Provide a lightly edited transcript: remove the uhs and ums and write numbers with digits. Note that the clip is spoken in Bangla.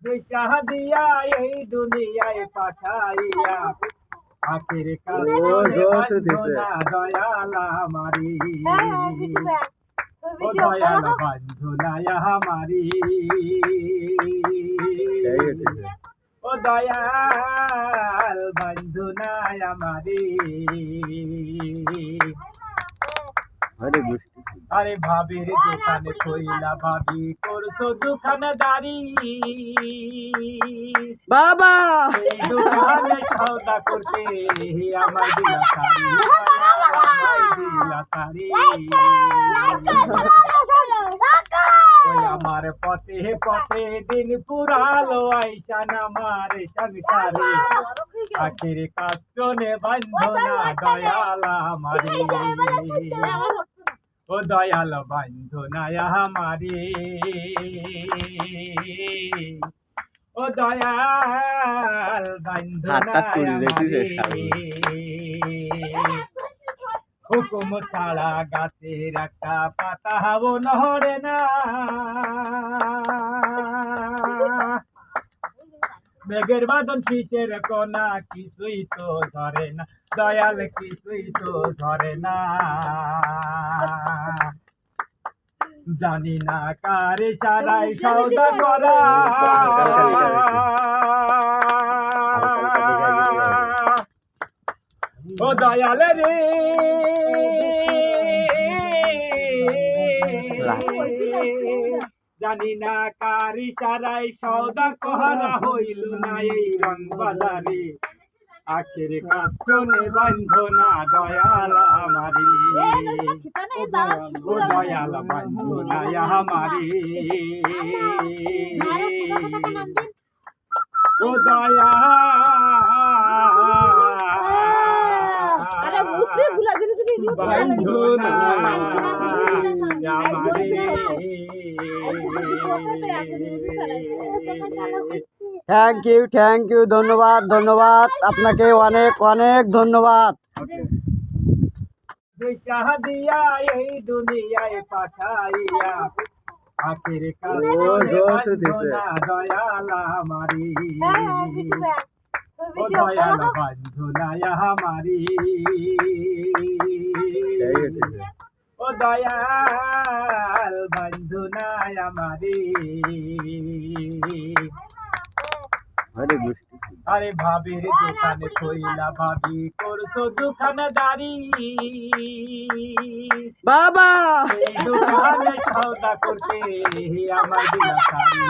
দিশা দিয়া এই দুনিয়ায় পাঠাইয়া আখের কাছে বান্ধনা দয়াল আমারি ও দয়াল বান্ধনায় আমারি ও দয়াল বান্ধনায় আমারি আরে ভাবির দোকানে কইলা ভাবি করছো দোকানদারি বাবা এই দোকানে সওদা করতে আমার দিলা সারি ওই আমার পথে পথে দিন পুরালো আইসান আমার সংসারে আখের কাষ্টনে বান্ধনা দয়াল আমারি ও দয়াল বান্ধনায় আমারি ও দয়াল বান্ধনায় আমারি হুকুম ছাড়া গাছের একটা পাতা হাবো নহরে না মেঘের বাদন শীষের কোনা কিছুই তো ধরে না দয়াল কিছুই তো ধরে না জানি না কার সারাই সওদা করা ও দয়াল রে জানি না কার সারাই সওদা করা হইল না এই রং বাজারে আখের কাষ্টনে বান্ধনা দয়াল আমারি ও দয়াল বান্ধনায় আমারি ও দয়াল থ্যাংক ইউ ধন্যবাদ আপনাকে অনেক অনেক ধন্যবাদ। দিশা দিয়া এই দুনিয়ায় পাঠাইয়া আখের কাছে বান্ধনা দয়াল আমারি ও দয়াল বান্ধনায় আমারি ও দয়াল বান্ধনায় আমারি আরে ভাবির দোকানে কইলা ভাবি করছো দোকানদারি বাবা এই দোকানে সওদা করতে আমার দিলা সারি